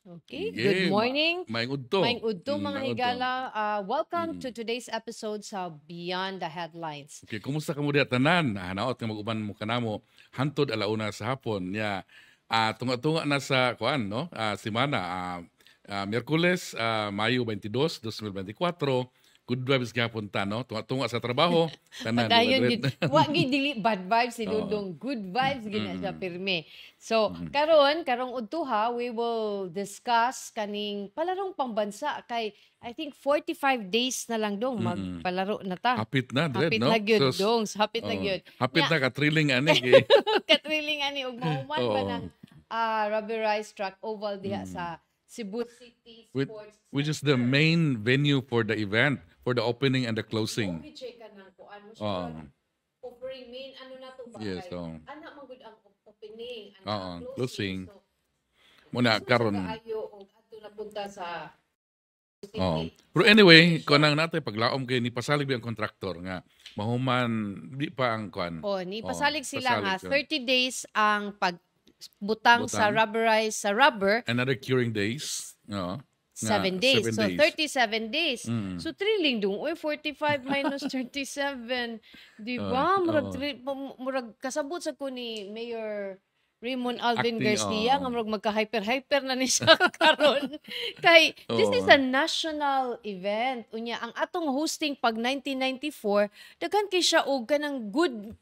Okay, good Sige, morning. maayong udto. Maing udto mga Maayong udto. higala. Welcome to Mm. today's episode sa Beyond the Headlines. Okay, kumusta ka mo diha tanan? Hanaot nga mag-uban mo kanamo hantod alauna sa hapon. Ya, tunga-tunga na sa kuan no? Semana Miyerkules, Mayo 22, 2024. Good vibes gyapon ta no. Tunga-tunga sa trabaho, tanan di ba Padayon direct? gid wa gid dili bad vibes si Oo. Dudong, good vibes gid na siya Mm. pirme. So, Mm. karong udtuha we will discuss kaning palarong pambansa kay I think 45 days na lang dong Mm. magpalaro na ta. Hapit na dread Hapit no? na gyud Sus. dong, hapit na Oh, gyud. hapit Nya na ka thrilling ani kay. katriling ani og mahuman ba ng Oo. rubberized track oval diha Mm. sa Cebu City Which, Sports which is the Center. main venue for the event, for the opening and the Mao closing. gid siya kanang kuan mo siya Oh, murag offering main ano na to ba yes, kay oh. ana man gud ang opening ana ang Oo, closing closing. so Muna gusto siya karon. kaayo og adto na punta sa Oh. city Pero sa anyway, competition. kanang natin paglaom kay ni pasalig ang kontraktor nga mahuman di pa ang kwan. O ni Oh, pasalig sila nga pasalig yun. 30 days ang pagbutang sa Butang. rubberized sa rubber Another curing days. Oo. Nga 7 days. 7 So, days. 37 days. Mm. So, thrilling dong. Uy, 45 minus 37. Di ba? Murag, Oh. murag kasabot sa ko ni Mayor Raymond Alvin Acting, Garcia nga oh. murag magka-hyper-hyper na ni siya karon. Kay this is Oh. a national event. Unya ang atong hosting pag 1994, daghan kay siya og kanang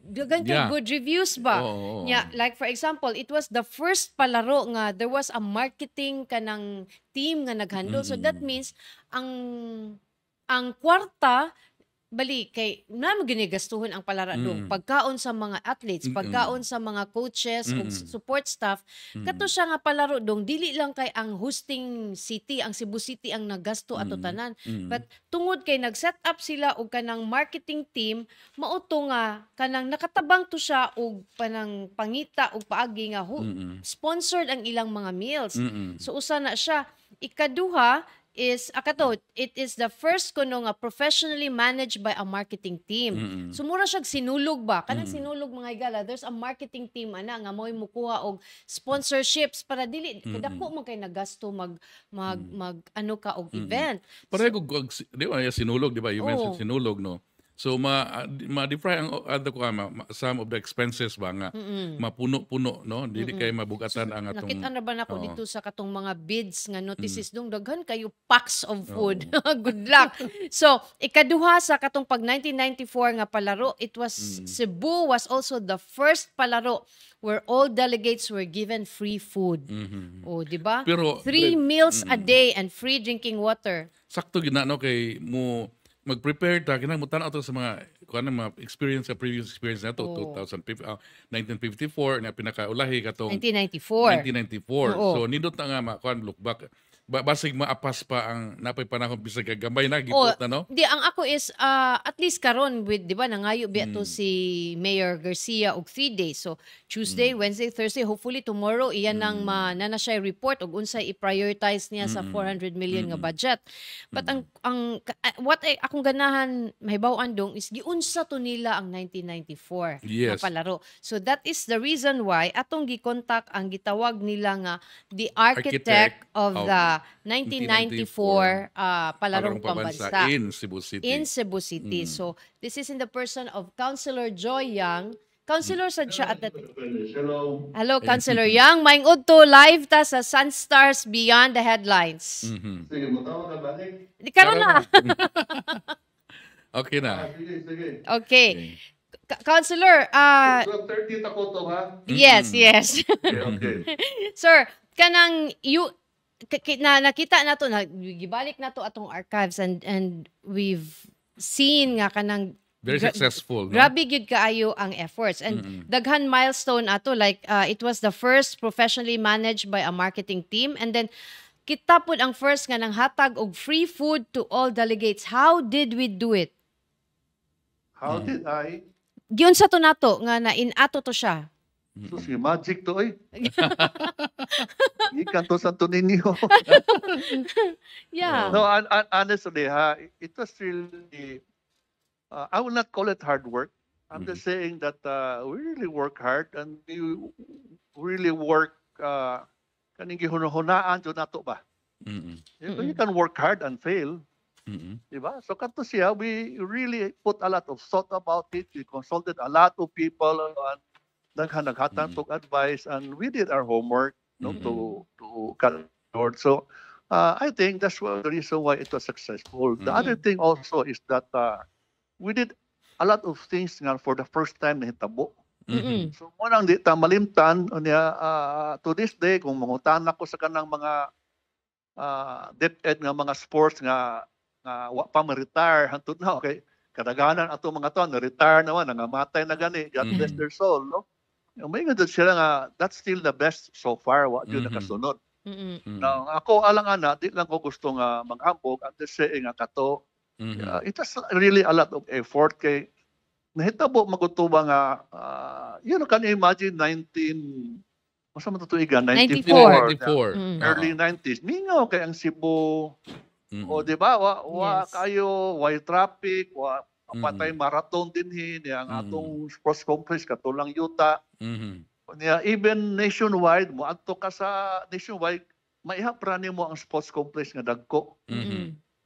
daghan kay Yeah. good reviews ba. Oo. Nya like for example, it was the first palaro nga there was a marketing kanang team nga naghandle. So that Mm. means ang kwarta bali kay namo ginigastuhon ang palaradong Mm. pagkaon sa mga athletes, Mm. pagkaon sa mga coaches ug Mm. support staff. Kato Mm. siya nga palaro dong dili lang kay ang hosting city, ang Cebu City ang naggasto ato Mm. tanan. Mm. But tungod kay nag-set up sila og kanang marketing team, mao to nga kanang nakatabang to siya og panang pangita og paagi nga Mm. sponsored ang ilang mga meals. Mm. So usa na siya. Ikaduha is akato, it is the first kuno nga professionally managed by a marketing team. Mm. So mura siya sinulog ba? Kanang Mm. sinulog mga igala, there's a marketing team ana nga mo'y mukuha og sponsorships para dili kadako man kay nagasto mag ano ka og Mm. event. Pareho kog di ba yung sinulog, di ba? You mentioned Oo. sinulog, no? So ma-defray ang ano ko some of the expenses ba nga Mm-mm. mapuno-puno, no? Dili kay mabugatan ang atong Nakita na ba nako Oo. dito sa katong mga bids nga notices dong daghan kayo packs of food. Oo. Good luck. So, ikaduha sa katong pag 1994 nga palaro, it was Cebu was also the first palaro where all delegates were given free food. Mhm. Oh, di ba? Pero 3 Dred, meals a day and free drinking water. sakto gid na no kay mo mag-prepare ta kinang mo tan-aw to sa mga kuan mga previous experience nato Oo. 1954 na pinakaulahi katong 1994. 1994. Oo. So nindot na nga kuan look back. Basig maapas pa ang napay panahon bisag gagambay na Oh, gipot na no. di ang ako is at least karon with 'di ba nangayo biya to si Mayor Garcia og 3 days. So Tuesday, Wednesday, Thursday, hopefully tomorrow iyan nang na siya report og unsay i-prioritize niya sa 400 million nga budget. But what akong ganahan mahibaw-an dong is giunsa to nila ang 1994 nga Yes. palaro. So that is the reason why atong gikontak ang gitawag nila nga the architect of the 1994 palarong pambansa in Cebu City. in Cebu City. So, this is in the person of Councilor Joy Yang. Councilor sad siya at that. Hello. Hello, Councilor Yang. Maing udto live ta sa Sunstars Beyond the Headlines. Mhm. Sige, mutawa ka balik. Di karon na. Okay na. Sige, sige. Okay. Councilor, 12:30 ako to, ha? yes, yes. Okay, okay. Sir, kanang nakita na to, gibalik na to atong archives and we've seen nga kanang Very successful, no? grabe gyud kaayo ang efforts and daghan milestone ato like it was the first professionally managed by a marketing team and then kita pud ang first nga nang hatag og free food to all delegates. How did we do it? How did I? Giun sa to nato nga na inato to siya. Sus, yung magic to, eh. Ikan to sa to ninyo. Yeah. No, honestly, ha, it was really, I will not call it hard work. I'm just saying that we really work hard and we really work kaning gihunahunaan jud nato ba. Mm. You can work hard and fail, Mm. di ba? So kadto siya, we really put a lot of thought about it. We consulted a lot of people and naghatag tog advice, and we did our homework, no, to cut short. So I think that's the reason why it was successful. The other thing also is that we did a lot of things nga for the first time na hitabo. So mo nang di ta malimtan unya, to this day kung mangutan ako sa kanang mga DepEd nga mga sports nga wa pa ma-retire hangtod na, okay, kadaghanan ato mga to na-retire naman, nangamatay na gani, God bless their soul, no? May nga sila nga that's still the best so far, wa jud nakasunod. Now ako alang ana di lang ko gusto nga maghambog at the saying nga kato, it was really a lot of effort kay nahitabo magutuba nga you know, can you imagine 19 man tuigan 94. 94. early 90s mingaw kay ang Cebu. O di ba wa Yes. kayo way traffic, wa patay marathon dinhi niya ang atong sports complex katulang yuta. Niya even nationwide mo adto ka sa nationwide maihapra nimo ang sports complex nga dagko.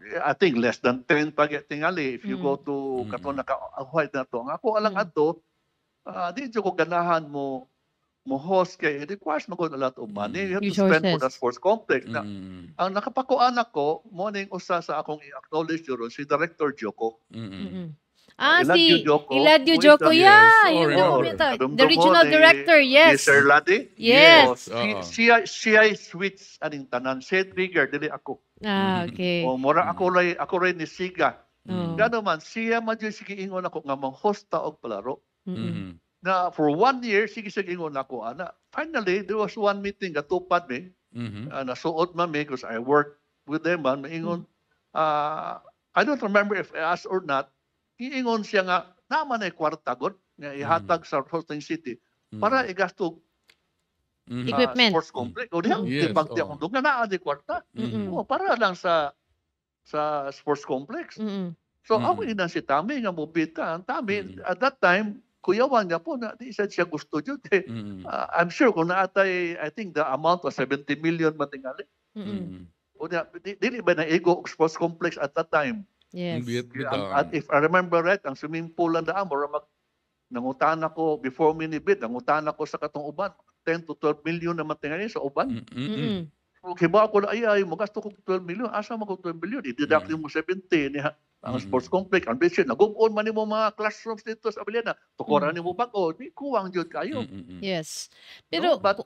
I think less than 10 pag tingali if you go to katon naka-white na to. Ang ako alang adto di jud ko ganahan mo host kay it requires mo a lot of money. You have to spend for the Resources. sports complex. Na, ang nakapakuan ako, morning usa sa akong i-acknowledge yun, si Director Joko. Si Joko. Eladio Who is Joko, the- yeah. Yes. Oh, Yung remember. the regional director, yes. Sir Ladi. Yes. Siya switch aning tanan. Siya trigger, dili ako. Okay. O mura ako rin ni Siga. Oh. Gano man, siya madyo sige ingon ako nga mang-host ta og palaro. Mm-mm. Na for 1 year, sige ingon ako, ana. Finally, there was one meeting, katupad mi. Nasuot man mi, because I worked with them, man, maingon, I don't remember if I asked or not, iingon siya nga, naman ay kwarta god, nga ihatag sa hosting city, para igasto Equipment. sports complex. O diyan, Yes, dibagti akong doon, nga naa di kwarta. O, para lang sa sports complex. So, ako inan si Tami nga mubita. Ang Tami, at that time, kuyawan niya po na di siya gusto yun. I'm sure kung naatay, I think the amount was 70 million matingali. O niya, dili ba na ego sports complex at that time? Yes. At if I remember right, ang swimming pool lang daan, nangutan ako, before minibid, nangutan ako sa katong uban, 10 to 12 million na matingali sa uban. Okay ba ako na, ay, magasto ko 12 million, asa mo ko 12 million, i-deduct mo 70 niya. Ang sports complex, ang vision, nag-on man mo mga classrooms dito sa Abiliana, tukuran mo bago, di kuwang jud kayo. Yes. No? Pero, But,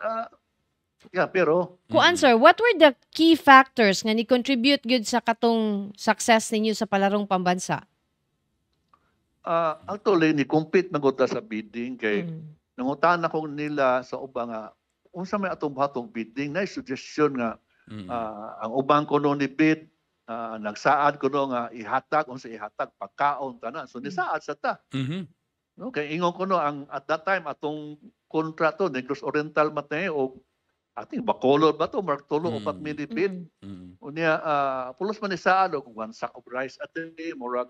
pero, kuan sir, what were the key factors nga ni-contribute gyud sa katong success ninyo sa palarong pambansa? actually, ni-compete na gota sa bidding, kay nangutan ako nila sa ubang unsa may atong buhatong bidding, na suggestion nga, ang ubang ko ni bid, nagsaad ko nga ihatag unsa ihatag pagkaon tanan, so nisaad sa ta. No, kay ingon ko ang at that time atong kontrato Negros Oriental matay o ating Bacolod ba to Mark Tulo upat minibid. Unya pulos man nisaad og one sack of rice at the day murag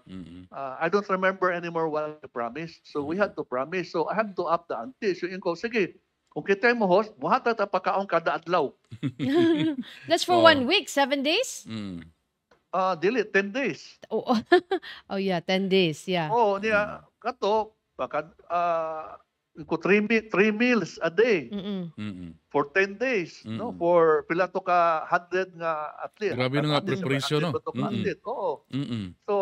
I don't remember anymore what I promised, so we had to promise, so I had to up the ante. So ingon ko, sige, kung kita mo host buhata ta pagkaon kada adlaw. That's for 1 week, 7 days? Dili 10 days. Oh yeah, 10 days, yeah. Oh, niya kato baka ko 3 meals a day for 10 days, no, for pila to ka 100 nga athlete. Grabe na nga preparation, no? Oo. So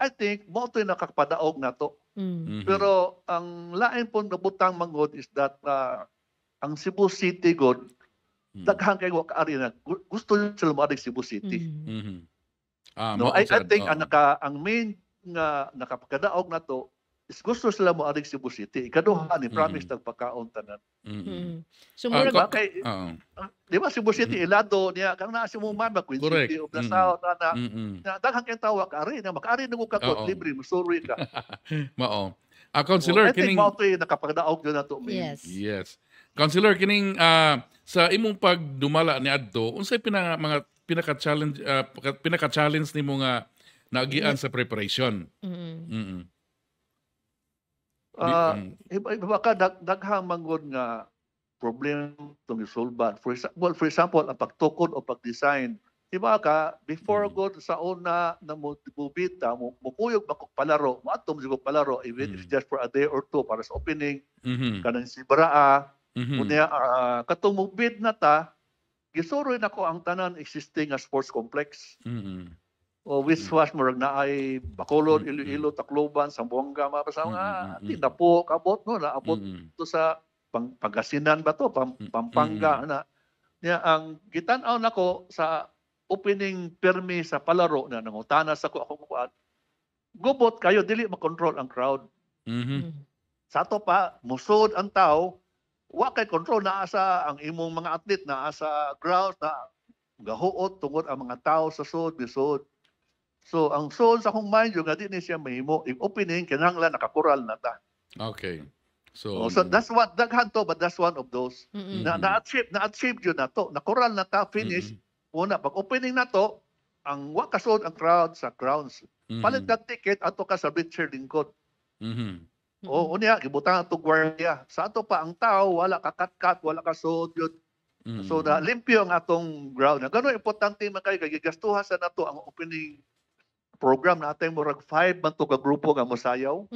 I think mo to nakapadaog na to. Pero ang lain po nabutang mangod is that ang Cebu City god daghang kay wa kaari na gusto sila mo Cebu City. No, I think ang main nga nakapagkadaog na to is gusto sila mo aring Cebu City. Ikaduha ni promise tag pagkaon tanan. So murag kay di ba Cebu City ilado niya kang naa si mo man Queen City of the South na daghang kay tawa kaari na makaari nimo kakot libre musuri ka. Mao. Councilor, I think kining mao to nakapagdaog yun na to. yes. Yes. Councilor, kining sa imong pagdumala ni adto, unsay mga pinaka-challenge nimo nga naagian sa preparation? Iba ka daghang manggod nga problem itong isulban. For example, ang pagtukod o pag-design. Diba ka, before go sa una na mubita, mukuyog makok palaro, maatong siguro palaro, even if just for a day or two para sa opening, kanang si Braa, kunya katong mubid na ta, gisuroy nako ang tanan existing nga sports complex. O Wiswas, murag na ay Bacolod, Iloilo, Tacloban, Zamboanga, mapasama nga, di na po kabot, no? Naabot to sa Pangasinan ba to? Pampanga, na. Niya, ang gitanaw nako sa opening permi sa palaro na nangutana sa ko akong kuan. Gubot kayo, dili makontrol ang crowd. Sa ato pa, musod ang tao, wa kay control na asa ang imong mga atlet na asa ground na gahuot tungod ang mga tao sa sud bisod. So ang sud sa akong mind yung nga di ni siya mahimo, yung opening kinahanglan nakakural na ta. Okay. So that's what daghan to, but that's one of those. Na-achieve yun na to. Nakural na ta, finish. Una, pag opening na to, ang wa kasod ang crowd sa grounds. Palit na ticket ato ka sa bleacher lingkod. O unya gibutang ato gwardiya. Sa ato pa ang tao wala ka kat-kat, wala ka sod yun. So na limpyo ang atong ground. Gano importante man kay gigastuhan sa nato ang opening program natin murag 5 man to ka grupo nga mosayaw.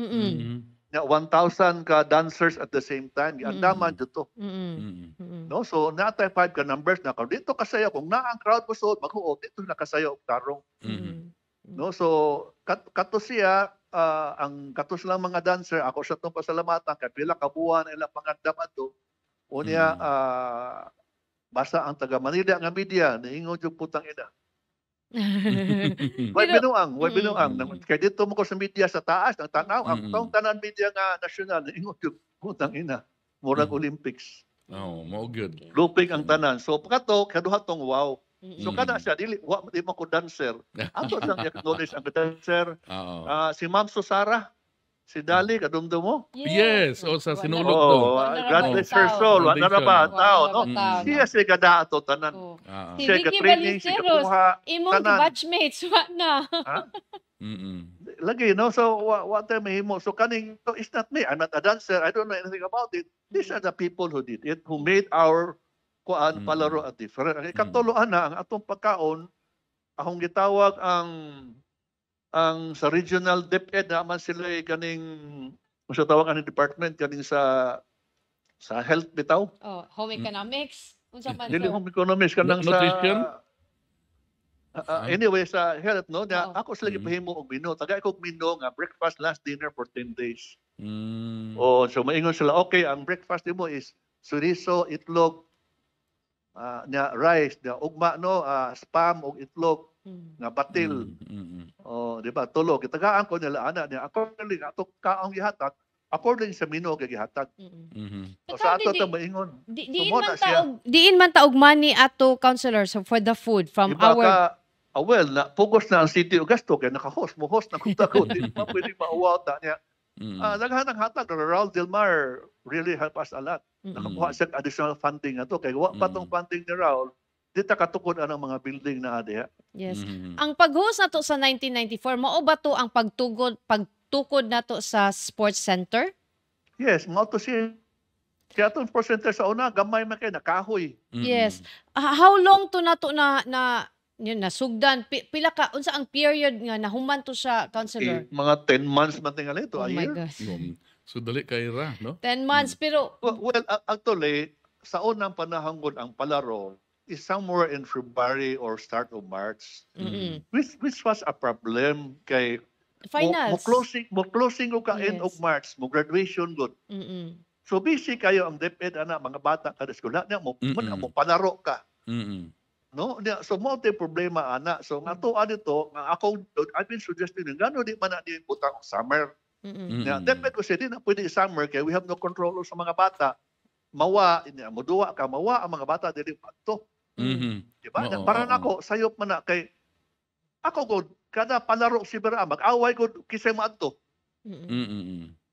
Na 1,000 ka dancers at the same time. Giandaman jud to. No, so natay 5 ka numbers na kung dito kasayaw kung naa ang crowd mo so maghuot dito nakasayaw og tarong. No, so kato siya ang katos lang mga dancer ako sa tong pasalamatan kay pila ka buwan ila pangandam adto. Unya basta ang taga Manila nga media niingon jud putang ina. Way binuang. Kaya dito mo ko sa media sa taas, ng tanaw, ang tanan media nga nasyonal, ingot yung putang ina, murag Olympics. Oh, mo good. Looping ang tanan. So, pagkato, kaduha tong wow. So, kada siya, di mo ko dancer. Ato siyang acknowledge ang dancer. Si Ma'am Susara, si Dali, kadumdum mo? Yes, o sa sinulog to. God bless her soul. Wala na ba? Tao, no? Siya siya gada ato tanan. Si Siya Ricky ka-training, siya Ballesteros, kakuha. imong batchmates, wa na. Lagi, no? So, what time mahimo? So, kaning, so it's not me. I'm not a dancer. I don't know anything about it. These are the people who did it, who made our kuan palaro at different. Ang ikatuloan na, ang atong pagkaon, akong gitawag ang sa regional DepEd naman sila kaning sa tawag ang department kaning sa health bitaw. Oh, home economics. Unsa man Dili sir? home economics kanang Nutrition? anyway sa health no na ako sila gipahimo og menu. Taga ko menu nga breakfast, lunch, dinner for 10 days. Oh, so maingon sila okay ang breakfast nimo is chorizo, itlog, rice, ugma no, spam og itlog nga batil. Oh, di ba? Tulo gitagaan ko nila ana niya. Ako ning ato kaong gihatag according sa menu kay gihatag. So sa ato ta maingon. Diin man taog money ato counselor so for the food from Diba our well, na focus na ang city o gasto kay naka-host mo host na kung tako di pa pwede mauwaw ta niya. Daghan ang hatag Raul Delmar really help us a lot. Nakakuha siya additional funding ato kay wa pa tong funding ni Raul di ta katukod ang mga building na diha. Yes. Ang pag-host nato sa 1994 mao ba to ang pagtukod nato sa sports center? Yes, mao to siya. Kaya itong sports center sa una gamay man kay nakahoy. Yes. How long to nato na yun nasugdan pila ka unsa ang period nga nahuman to sa counselor? Mga 10 months man tingali to Oh a my year. gosh. So dali kay ra, no? 10 months pero Well, actually sa unang panahon gud ang palaro is somewhere in February or start of March. Which was a problem kay finals. Mo closing ko ka end of March, mo graduation gud. So busy kayo ang DepEd ana mga bata kada eskwela niya mo palaro ka. No, so mo tay problema ana. So ngato dito nga ako I've been suggesting ngano di man na di butang summer. DepEd ko say di na pwede summer kay we have no control sa mga bata. Mawa ang mga bata dili padto. Diba? Para nako sayop man na kay ako gud kada palaro si Bera mag-away gud kisay maadto.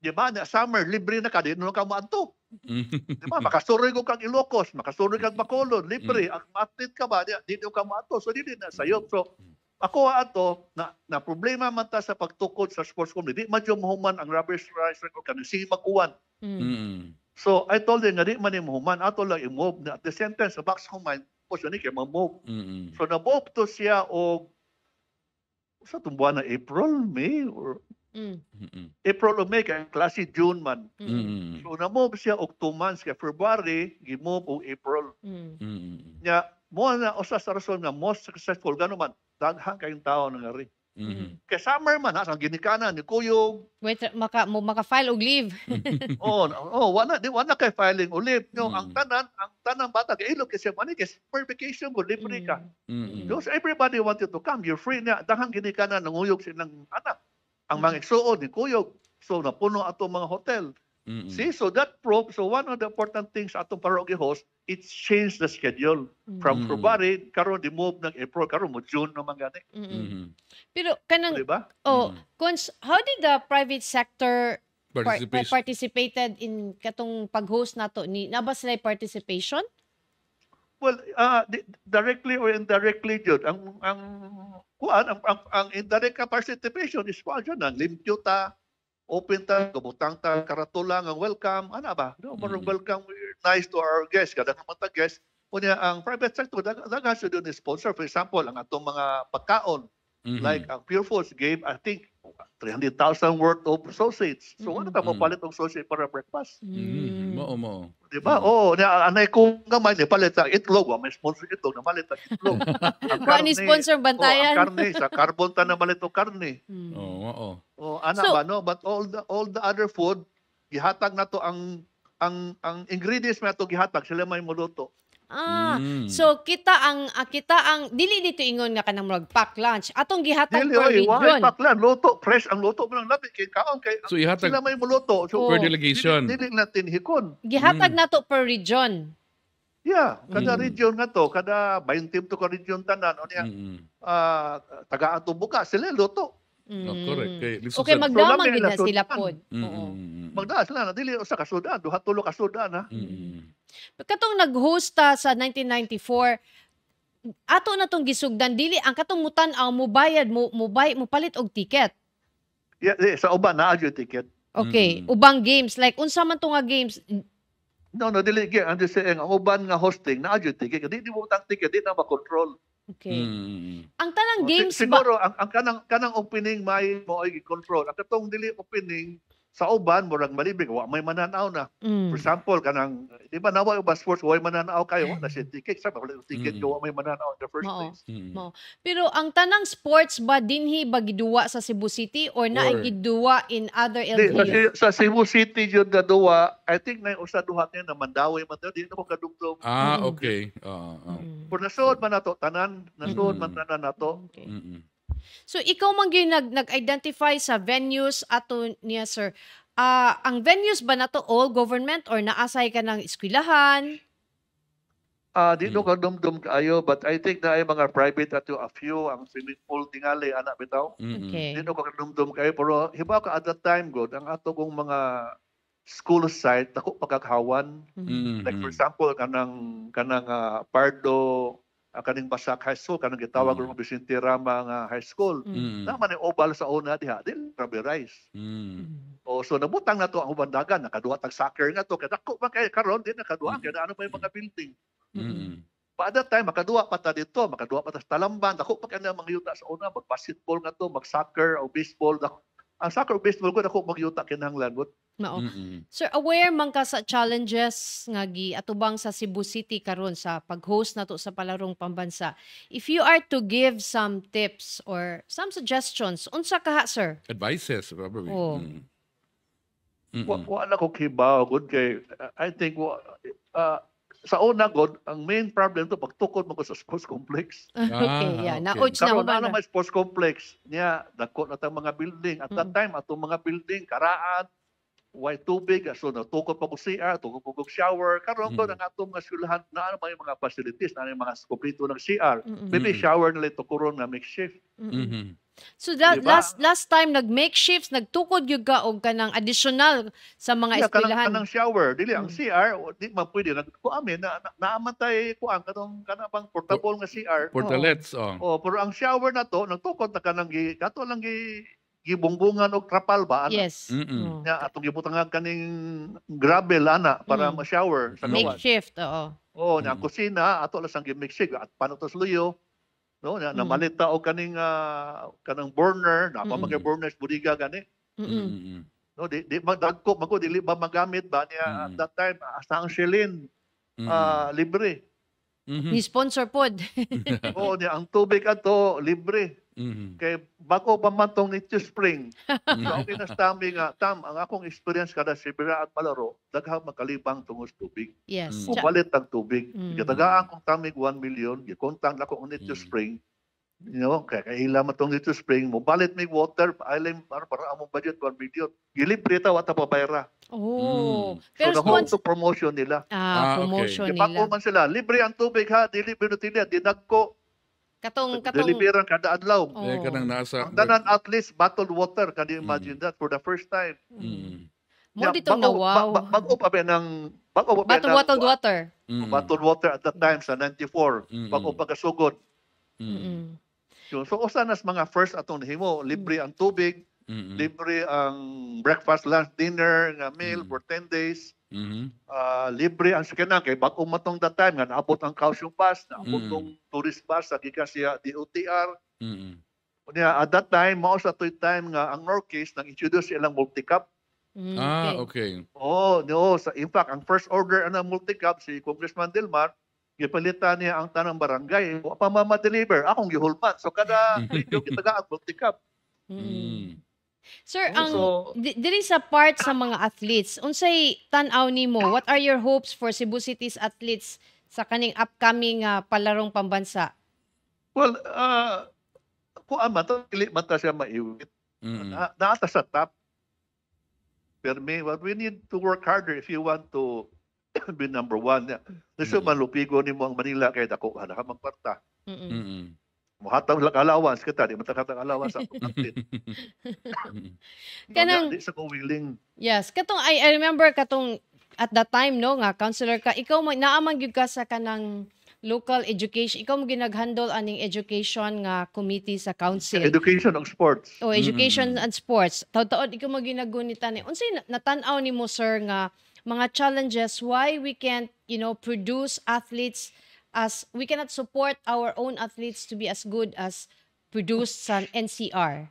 Diba? Na summer libre na ka di no ka maadto. Diba? Makasuroy ko kang Ilocos, makasuroy kang Bacolod, libre. Ang athlete ka ba di ka maadto. So dili na sayop. So ako ato na problema man ta sa pagtukod sa sports community, di man yung mahuman ang rubber striker ko kanang sige makuwan. So I told them nga di man imo human ato lang i-move na at the same time sa box human po siya ni kay ma-move. So na-move to siya og sa tumbuan na April, May or Mm. April o May kay klase June man. Mm. So na-move siya og 2 months kay February gi-move og April. Mm. Nya mo na usa sa rason nga most successful gano man daghang kayong tao nangari. Kay summer man ha, ang ginikanan ni kuyog. Wait, maka-file og leave. Wala kay filing ulit. No, ang tanan bata kay ilog kasi man kay summer vacation mo libre ka. Because everybody wanted to come, you're free na daghang ginikanan nanguyog silang anak. Ang mga igsuon ni kuyog. So napuno ato mga hotel. See, so that proves, so one of the important things atong parogi host, it changed the schedule from February karon di move ng April karon mo June naman gani. Pero kanang Diba? Cons, how did the private sector Participation. participated in katong pag-host nato ni naba sila participation? Well, directly or indirectly jud ang indirect ka participation is kuan jud ang limpyo ta, open ta, gabutang ta, karatula nga welcome, ana ba? No, marong welcome, we're nice to our guests, kada naman ta guests. Unya ang private sector daghan sa doon sponsor, for example, ang atong mga pagkaon, like ang Pure Foods gave, I think, 300,000 worth of sausage. So ano ta mapalit og sausage para breakfast? Mo. Diba? Anay ko gamay ni palit sa itlog, wa may sponsor itlog na malit ang itlog. Wa ni sponsor bantayan. Ang karne sa carbon ta na malit og karne. Oo. Ana ba no, but all the other food gihatag nato ang ingredients na to gihatag sila may muluto. So kita ang dili dito ingon nga kanang murag pack lunch. Atong gihatag Dili per region. paklan luto fresh ang luto mo lang labi kay kaon kay So ihatag sila may muluto. So per delegation. dili natin hikon. Gihatag nato per region. Yeah, kada region nga to, kada 20 to ka region tanan o niya taga ato buka sila luto. Correct. Okay, magdamag So, gid na labi sila na pod. Magdaas na dili usa ka sudan, duha tulo ka sudan ha. Katong nag-host ta sa 1994, ato na tong gisugdan dili ang katong mutan-aw mo bayad mo palit og ticket. Yeah, sa uban naa jud ticket. Okay, ubang games like unsa man to nga games? No, dili gyud ang saying ang uban nga hosting naa jud ticket. Di mo tang ticket di na makontrol. Okay. Ang tanang games ba? Siguro ang kanang opening may mo ay control. Ang katong dili opening sa uban murag malibig wa may mananaw na. For example kanang di ba nawa ba sports wa mananaw kayo na si ticket sa wala ticket wa may mananaw in the first place. Pero ang tanang sports ba dinhi ba giduwa sa Cebu City or naay giduwa in other LGUs? Sa Cebu City jud na duwa, I think na usa duha niya na Mandawi man daw di na ko kadugtong. Okay. Por nasod man nato tanan, nasod man tanan nato. So ikaw man gyud nag-identify sa venues ato niya sir. Ang venues ba nato all government or naasay ka ng eskwelahan? Di no ka dumdum kaayo but I think na ay mga private ato a few ang swimming pool tingali ana bitaw. Okay. Di no ka dumdum kaayo pero hibaw ka at that time god ang ato kong mga school site dako pagkakawan. Like for example kanang Pardo kaning Basak High School kanang gitawag ro Vicente Rama nga high school. Naman ni oval sa una diha dili rubberized. So nabutang na to ang ubandagan nakaduha tag soccer nga to kay dako man kay karon di nakaduha kay ano pa yung mga building. Pa that time makaduha pa ta dito, makaduha pa ta sa Talamban, dako pa kay mga yuta sa una mag-basketball nga to, mag-soccer o baseball. Ang soccer o baseball ko dako magyuta kinahanglan but Sir, aware man ka sa challenges nga atubang sa Cebu City karon sa pag-host nato sa palarong pambansa. If you are to give some tips or some suggestions, unsa kaha sir? Advices probably. Wala ko kibaw good kay I think sa una god ang main problem to pagtukod mo ko sa sports complex. Okay, yeah. Na-urge na Karon ba na may sports complex niya dako na tang mga building at that time atong mga building karaan way too big so natukod pa ko CR, tukod pa ko shower karon ko ang atong mga eskwelahan na may mga facilities na mga kompleto ng CR. Maybe shower nila to kuron na makeshift. So that Diba? last time nag-makeshifts, nagtukod yung ka og kanang additional sa mga eskwelahan. Kanang shower, dili ang CR, di man pwede kuamin na naamatay kuan kanang pang portable nga CR. Portalets Pero ang shower na to nagtukod na kanang kato lang gibungbungan og trapal ba ana. Yes. Mm-mm. Oh. Nya atong gibutang kaning gravel ana para Mm. ma-shower sa gawas. Makeshift, oo. Oh, nya ang Mm. kusina ato lang sang gimixig at paano to sluyo. No, nya namalita og kaning kanang burner, na pa Mm. mga burners budiga gani. Mm-mm. Mm-mm. No, di magdagko mago dili ba magamit ba niya at that time asa ang shilin libre. Mhm. Ni sponsor pod. Oo, niya ang tubig ato libre. Mhm. Kay bako pa man tong Nature Spring. So Mhm. ang kinastami nga tam ang akong experience kada Sibira at Palaro daghang makalibang tungos tubig. Yes. Mm. Mubalit ang tubig. Mm. Gitagaan kong tamig 1 million, gikontang na ko ang Nature Spring. You know, kaya kaila man tong Nature Spring, mubalit may water, ailim para among budget 1 million. Gilibre ta wata pa bayra. Oh. Mm. So Pero the whole sponsor, to promotion nila. Okay. promotion Kaya pag nila. man sila, libre ang tubig ha, dili binutili, dinagko, Katong deliveran kada adlaw. Oh. Eh, kanang nasa... Ang tanan at least bottled water, can you imagine that for the first time? Mm. Mo ditong na wow. Bago pa ba ng Bottled water. Mm. bottled water at that time sa 94. Mm. Bago pa kasugod. Mm. Mm. So usa nas mga first atong himo, libre ang tubig, Mm. libre ang breakfast, lunch, dinner nga meal for 10 days. Mhm. Libre ang sakyanan kay bago matong that time nga naabot ang Kaohsiung Pass, naabot Mm. tong tourist bus sa gikan siya DOTR. Mm. Unya at that time mao sa toy time nga ang Northeast nang introduce ilang multi-cup. Ah, okay. Oh, no, in fact ang first order ana multi-cup si Congressman Dilmar gipalitan niya ang tanang barangay. Wa pa ma-deliver, akong gihulman. So kada video kitaga ang multi-cup. Mm. Sir, Oh, ang so- diri sa part sa mga athletes, unsay tan-aw nimo? What are your hopes for Cebu City's athletes sa kaning upcoming palarong pambansa? Well, kuan man to, dili man ta siya maiwit. Mm. Naata sa top. Pero what we need to work harder if you want to be number one. Gusto man lupigo nimo ang Manila kay dako ka magkwarta. Mm-mm. Mm. Muhatag lang allowance kita, di matakatag allowance sa athlete. Kanang- Di sa ko willing. Yes, katong I remember katong at that time no nga counselor ka, ikaw naamang gyud ka sa kanang local education, ikaw mo ginaghandle aning education nga committee sa council. Education of sports. O education and sports. Taud-taod ikaw mo ginagunitan ni. Unsay natan-aw nimo sir nga mga challenges why we can't, produce athletes as we cannot support our own athletes to be as good as produced sa NCR.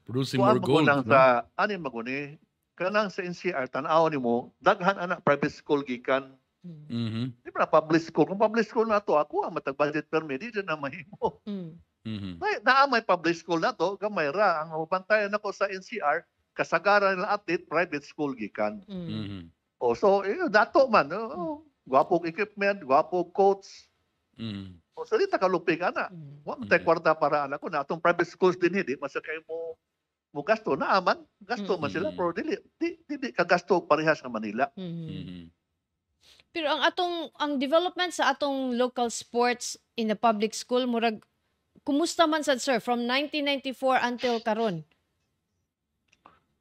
Producing Kuan more mo gold. lang No? sa ani maguni. Kanang sa NCR tan-aw nimo, daghan anak private school gikan. Mhm. Di ba public school? Kung public school na to, ako ang matag budget permit, di na mahimo. Mm. Mhm. May public school na to, gamay ra. Ang mabantayan ako sa NCR, kasagaran ng athlete, private school gikan. Mm. Mhm. O so, dato man. Gwapong equipment, gwapong coach. Mhm. O so, di takalupig ana. Wa man tay kwarta para anak ko na atong private schools din hindi masa kay mo gasto na aman. Gasto man sila pero dili ka gasto parehas sa Manila. Mm. Mhm. Pero ang development sa atong local sports in the public school murag kumusta man sad sir from 1994 until karon?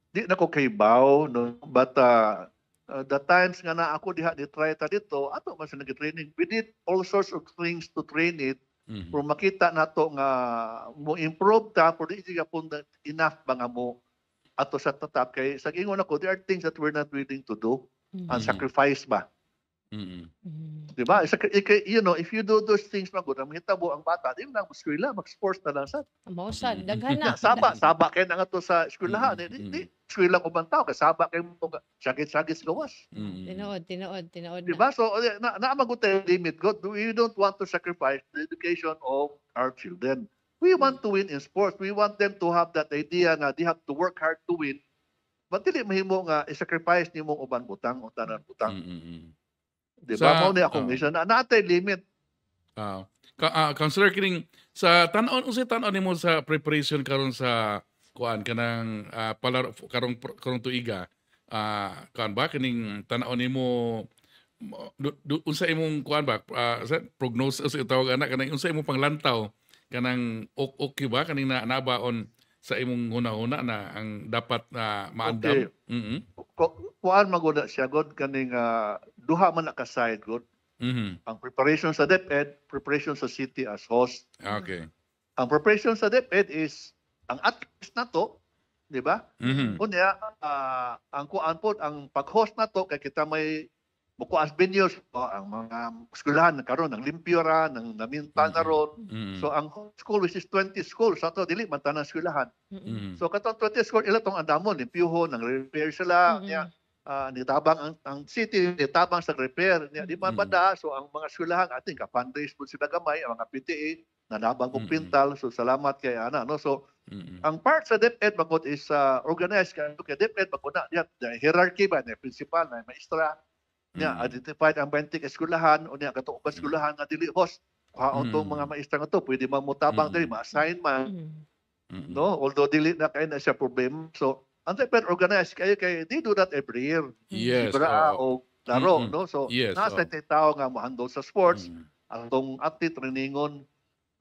Di na ko kay baw no, but the times nga na ako diha ni try ta dito, ato man sa nag-training. We did all sorts of things to train it. Mhm. Pero makita nato nga mo improve ta pero di siya pun enough ba nga mo ato sa tatap kay sa ingon ako there are things that we're not willing to do and sacrifice ba. Mhm. Di ba? If you do those things magud, ang hitabo ang bata, di lang eskwela, mag-sports na lang sa. Mao sad daghan na. Saba kay na nga to sa eskwelahan. Di eskwela ko bang tao, kasaba kay mo sagit-sagit gawas. Mhm. Tinood Di na. ba? So, naamagot tayo limit. God, we don't want to sacrifice the education of our children. We want to win in sports. We want them to have that idea nga they have to work hard to win. But dili mahimo nga i-sacrifice nimo uban butang o tanan butang. Mhm. Di ba? Sa- Mao ni akong mission. Natay limit. Counselor kining sa tan-on unsay tan-on nimo sa preparation karon sa kuan kanang karong tuiga kuan ba kining tan-on nimo unsa imong kuan ba sa prognosis tawag ana kanang unsa imong panglantaw kanang okay ba kaning nabaon sa imong hunahuna na ang dapat maandam. Okay. Mhm. Kuan maguna siya god kaning duha man na ka side god. Mhm. Ang preparation sa DepEd, preparation sa city as host. Okay. Ang preparation sa DepEd is ang athletes na to, di ba? Unya, ang kuan po, ang pag-host na to, kay kita may bukuas venues, ang mga eskwelahan nagkaroon ng limpyora, ng naminta na ron. So ang school, which is 20 schools, sa to, dili man tanang eskwelahan. So katong 20 schools, ila tong andamon, limpyuhon, nang repair sila, niya, nitabang ang city, nitabang sa repair, niya, di man banda, so ang mga eskwelahan, ating ka-fundraise po sila gamay, ang mga PTA, nanabang kong pintal, so salamat kay Ana, no? So, ang part sa DepEd bagod is organized kay DepEd bagod na niya hierarchy ba na principal na maestra niya identified ang 20 eskwelahan o niya kato ba eskwelahan nga dili host kuhaon tong mga maestra nga to pwede mamutabang diri ma-assign man no although dili na kay na siya problem. So ang DepEd organized kay they do that every year. Yes. O laro no, so nasa tao nga mo-handle sa sports atong athlete trainingon.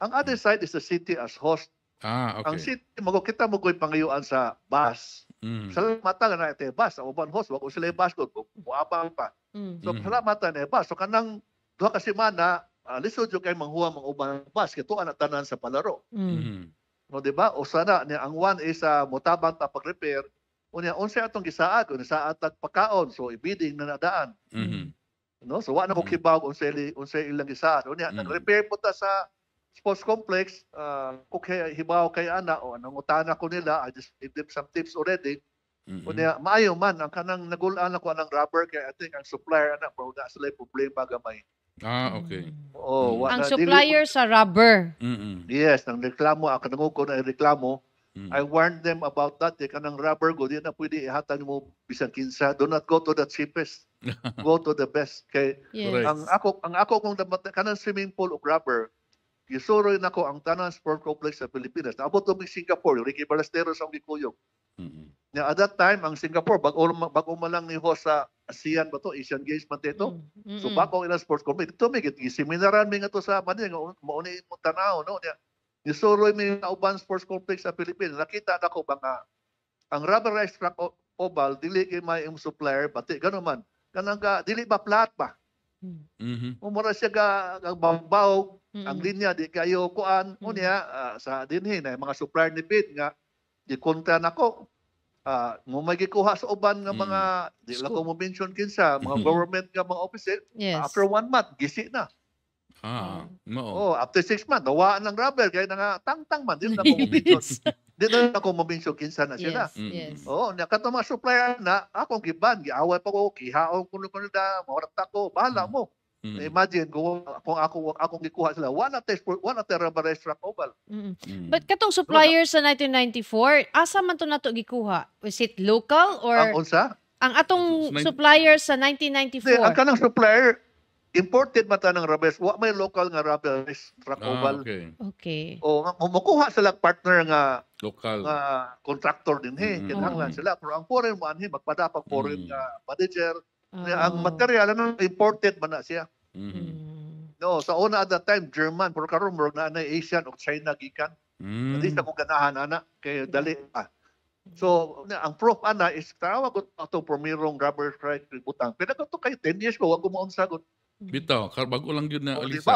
Ang other side is the city as host. Okay. Ang city, kita mo ko'y pangayuan sa bus. Salamatan na ito bus. Ang uban host, wag ko sila yung bus ko. Buabang pa. So, salamatan na bus. So, kanang duha ka semana, lisod yung kayo manghuwa mga uban bus. Kito ang tanan sa palaro. No, diba? O sana, ang one is mutabang ta pag-repair. Unya, unsa atong gisaad. Kung saad pagkaon. So, ibiding na nadaan. No? So, wala na ko kibaw unsa ilang gisaad. Unya, nag-repair po ta sa sports complex, okay, hibaw kay Ana, o nangutana ko nila, I just gave them some tips already. Kunya, maayo man, ang kanang nagulaan ako ng rubber, kaya I think ang supplier, ana, bro, na sila problema gamay. Okay. Ang supplier sa rubber. Yes, nang reklamo, ang kanang ko na reklamo, I warned them about that, kanang rubber, go, di na pwede ihatag mo bisang kinsa, do not go to the cheapest, go to the best. Kay, ang ako kung kanang swimming pool of rubber, gisuroy na ko ang tanan sport complex sa Pilipinas. Naabot to Singapore, Ricky Ballesteros ang gikuyog. At that time, ang Singapore, bago man lang ni host sa ASEAN ba to, Asian Games man dito. So bago ilang sports complex, ito may seminaran may nga to sa Manila, mauni mo tanaw, no? Gisuroy may nauban sports complex sa Pilipinas. Nakita na ko ba nga, ang rubberized track oval, dili kay may supplier, pati gano'n man. Kanang dili ba flat ba? Umura siya bawbaw, ang linya di kayo kuan unya sa dinhi na mga supplier ni BID nga gikontra nako mo magikuha sa uban nga mga di la ko mo mention kinsa mga government nga mga officer after 1 month gisi na. After 6 months nawa ng rubber kay nga tangtang man di na ko mention. Di na ako mo mention kinsa na sila. Nya kato mga supplier na akong giban giaway pa ko kihaon kuno da mawarta ko bahala mo. Imagine kung akong gikuha sila, one at the rubberized track oval. But katong supplier sa 1994, asa man to nato gikuha? Was it local or ang unsa? Ang atong supplier sa 1994? Ang kanang supplier imported mata ng rubberized, wa may local nga rubberized track oval. Okay. O makuha sila partner nga local nga contractor din kinahanglan sila pero ang foreign man magpadapag foreign nga manager. Ang material imported man na siya. No, sa una at that time German pero karon murag na Asian o China gikan. Hindi sa ko ganahan ana kay dali So ang proof ana is tawag ko ato primerong rubber strike butang. Pero kato kay 10 years ko wag ko maon sagot. Bitaw, bago lang yun na alisan.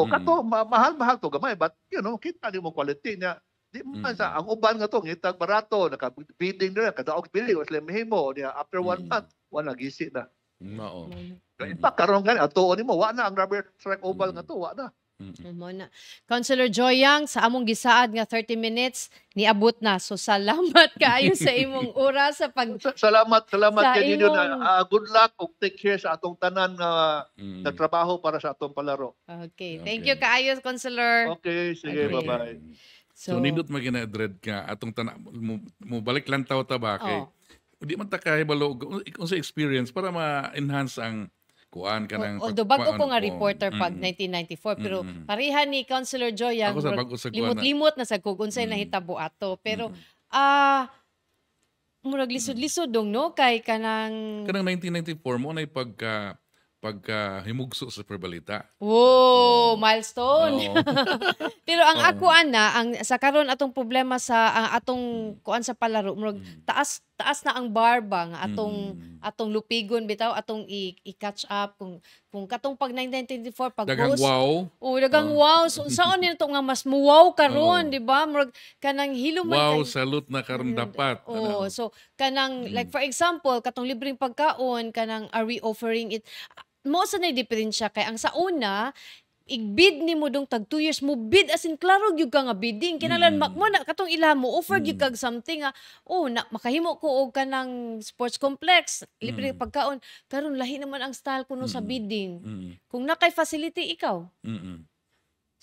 Kato mahal to gamay but kita nimo quality niya. Di man sa ang uban nga to ngitag barato naka-bidding nila kadaog bili was lemhimo niya after 1 month wala gisi na. Mao. Ipa karon gani atuon nimo wa na ang rubber strike oval nga to wa na. Councilor Joyang, sa among gisaad nga 30 minutes niabot na. So salamat kaayo sa imong oras sa salamat kay ninyo na good luck ug take care sa atong tanan nga nagtrabaho para sa atong palaro. Okay. Thank you kaayo, Councilor. Okay, sige, bye-bye. So nindot magina-dread ka atong tanan mo balik lang taw ta ba kay di man ta kahibalo unsa experience para ma-enhance ang kuan kanang although bago ko nga reporter pag 1994 pero pareha ni Councilor Joyang limot-limot na sa kung unsay nahitabo ato pero murag lisod-lisod dong no kay kanang 1994 mo na pagka pagkahimugso sa perbalita. Oh, milestone. Oo. Pero ang Oo. ako ana, ang sa karon atong problema sa ang atong kuan sa palaro, murag taas na ang bar ba nga atong lupigon bitaw, atong i-catch up kung katong pag 1924 pag Daghang host. wow. Oh, dagang wow. So saan nito nga mas muwaw karon, Oo. di ba? Murag kanang hilom Wow, salute na karon dapat. Oh, Ano? so kanang like for example, katong libreng pagkaon, kanang are we offering it? Mo sa na diferensya kay ang sa una igbid nimo dong tag 2 years mo bid as in klaro gyud ka nga bidding kinahanglan mo na katong ila mo offer gyud kag something nga oh na makahimo ko og kanang sports complex libre pagkaon karon lahi naman ang style kuno sa bidding kung nakay facility ikaw.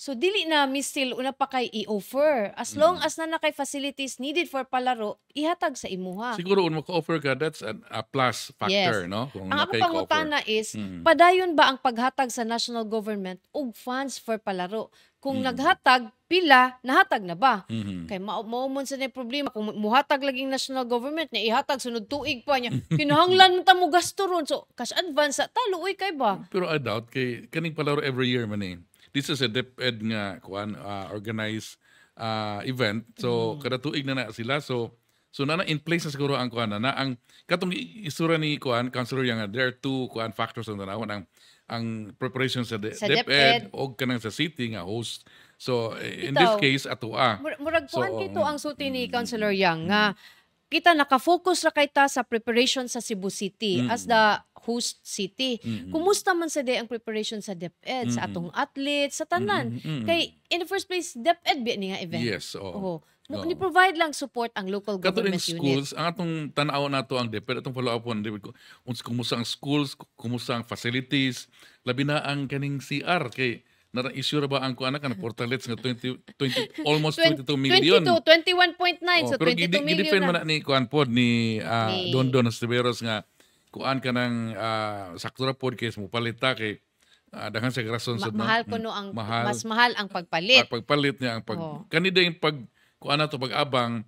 So dili na mi still una pa kay i-offer as long as na nakay facilities needed for palaro ihatag sa imuha. Siguro kung maka-offer ka, that's a plus factor, Yes. no? Kung Ang ako nakay-offer. pangutana is, padayon ba ang paghatag sa national government og funds for palaro? Kung naghatag, pila, nahatag na ba? Kay maumon sa na problema, kung muhatag laging national government, na ihatag sunod tuig pa niya, kinahanglan mo ta mo gasto ron. So, cash advance, talo, uy, kay ba? Pero I doubt, kay kaning palaro every year man eh. This is a DepEd nga organized event. So, kada tuig na sila. So na in place na siguro ang kuan na ang katong isura ni Councilor Yang, there are two factors on tanawon ang preparation sa Sa DepEd o kanang sa city nga host. So in this Bitaw. case atoa. Murag So, kuhan kito ang sulti ni Councilor Yang nga kita nakafocus ra kay ta sa preparation sa Cebu City as the host city. Kumusta man sa day ang preparation sa DepEd sa atong athletes sa tanan? Kay in the first place DepEd bi ni nga event. Yes, oo. Mo ni provide lang support ang local Kato in government unit. schools, ang atong tanaw nato ang DepEd, atong follow up on kumusta ang schools, kumusta ang facilities, labi na ang kaning CR kay issue ra ba ang kuana kan portalets nga 20 almost 22 million. 21.9 so pero 22 million gidepend man na. na ni kuan pod ni Ni- Dondon Esteveros nga kuan ka ng sakto ra pod kay mupalita kay daghan sa rason sa Mahal ko no ang mahal. mas mahal ang pagpalit. pagpalit niya ang Oo. kanida yung kuan na to pag-abang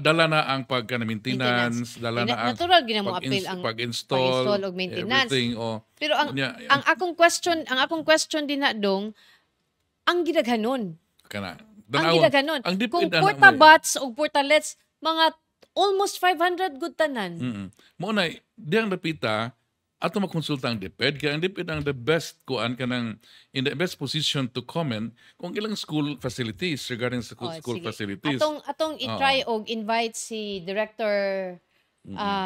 dala na ang maintenance, dala na ang Natural gina mo appeal ang pag-install pag-install og maintenance. everything Pero ang Unya, ang akong question din na dong ang gidaghanon. kana Ang gidaghanon. ang Kung DepEd portabats o portalets mga almost 500 good tanan. mo na diyang napita ato makonsulta ang DepEd kaya ang DepEd ang the best in the best position to comment kung ilang school facilities regarding sa Oh, school sige. facilities. Atong i-try og invite si Director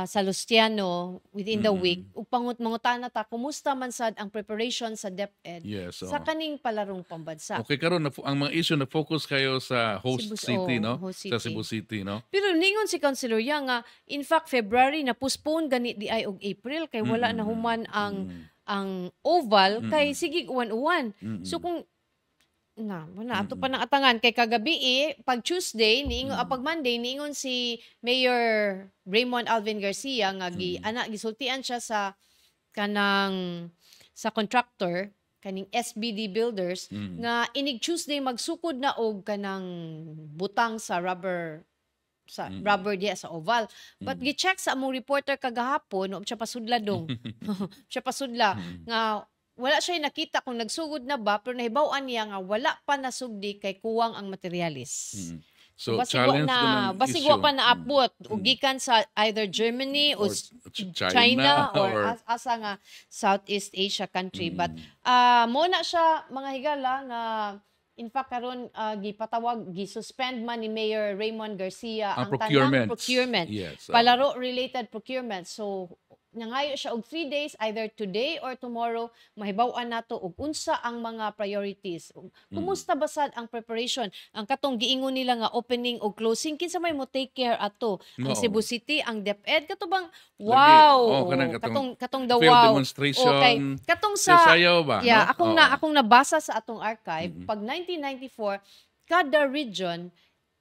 Salustiano within the week ug mangutana ta kumusta man sad ang preparation sa DepEd Yes, sa kaning palarong pambansa. Okay, karon ang mga issue na focus kayo sa host Cebu- city, no? host Sa city. Cebu City, no? Pero ningon si Councilor Yang nga in fact February na postpone gani di ay og April kay wala na human ang oval kay sige uwan-uwan. So kung wala ato pa nang atangan kay kagabi pag Tuesday niingon pag Monday niingon si Mayor Raymond Alvin Garcia nga gisultian siya sa kanang sa contractor kaning SBD Builders nga inig Tuesday magsukod na og kanang butang sa rubber diya sa oval. But gi-check sa among reporter kagahapon, siya pasudla dong. Siya pasudla nga wala siya nakita kung nagsugod na ba pero nahibaw-an niya nga wala pa nasugdi kay kuwang ang materialis. So, Basigwa challenge basigwa pa na abot ug gikan sa either Germany o Or China or or asa nga Southeast Asia country but mo na siya mga higala nga in fact karon gipatawag gisuspend man ni Mayor Raymond Garcia Ang ang tanang procurements. procurement Yes, palaro related procurement so nangayo siya og 3 days either today or tomorrow mahibaw-an nato og unsa ang mga priorities. Kumusta ba sad ang preparation? Ang katong giingon nila nga opening o closing kinsa may mo take care ato? Ang Oo. Cebu City, ang DepEd katubang wow. kanang Katong the field wow. demonstration. Okay. Katong sa sa sayaw ba? yeah, no? akong nabasa sa atong archive pag 1994 kada region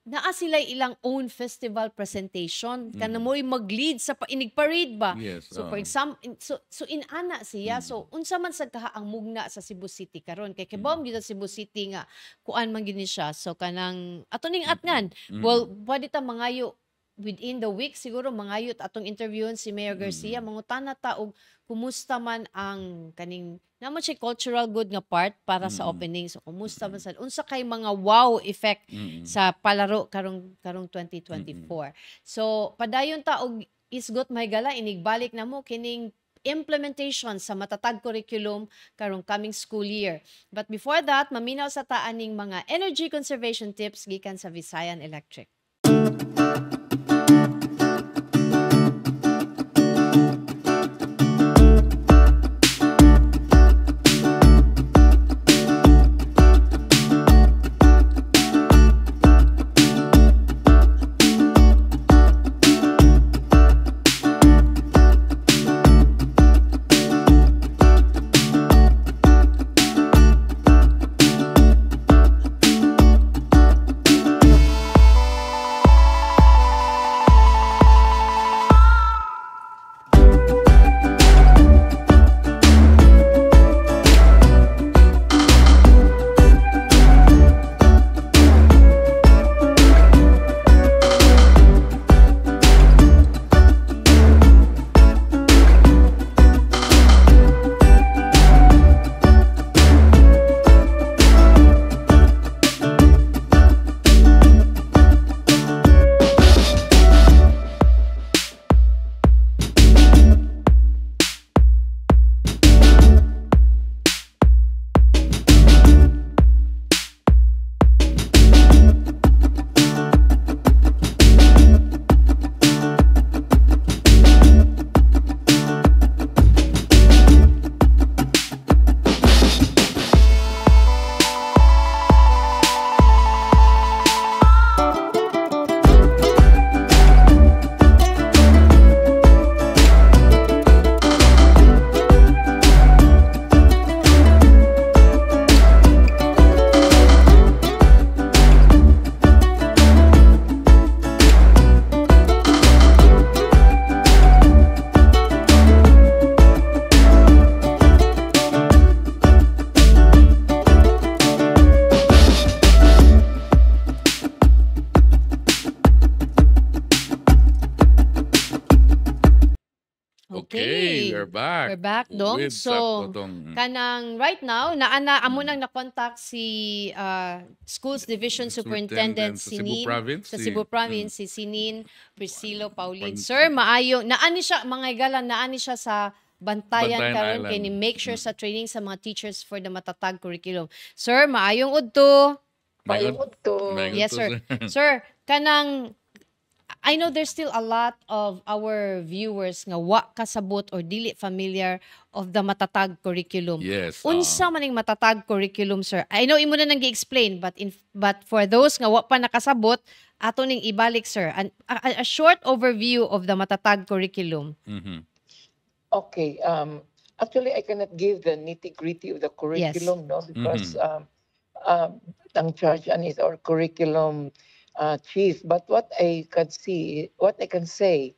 naa sila ilang own festival presentation kana mo'y mag-lead sa inig parade ba Yes, so for example so inana siya so unsa man sad kaha ang mugna sa Cebu City karon kay kibawm gyud sa Cebu City nga kuan man gini siya so kanang ato ning atngan well pwede ta mangayo within the week siguro mangayot atong interviewon si Mayor Garcia, mangutana ta og kumusta man ang kaning namo siya cultural good nga part para sa opening. So kumusta man sa unsa kay mga wow effect sa palaro karong 2024. So padayon ta og isgot mahigala inigbalik namo kining implementation sa matatag curriculum karong coming school year. But before that, maminaw sa taaning mga energy conservation tips gikan sa Visayan Electric. Okay, we're back. We're back, dong. With So, Sakotong. kanang right now, amo nang na-contact si Schools Division Superintendent sa Cebu Sinin Province, sa si- Cebu Province, si Sinin Priscilo Pauline. Sir, maayo, naani siya, mga galan, naani siya sa Bantayan Bantayan karon Island. kay ni make sure sa training sa mga teachers for the matatag curriculum. Sir, maayong udto. Mayroon- to. mayroon Yes, to, sir. Sir, kanang I know there's still a lot of our viewers nga wa kasabot or dili familiar of the matatag curriculum. Yes. Unsa man ning matatag curriculum, sir? I know imo na nang gi-explain, but for those nga wa pa nakasabot, ato ning ibalik, sir. A short overview of the matatag curriculum. Mhm. Okay. Actually, I cannot give the nitty-gritty of the curriculum, no, because ang charge is our curriculum chief. But what I can say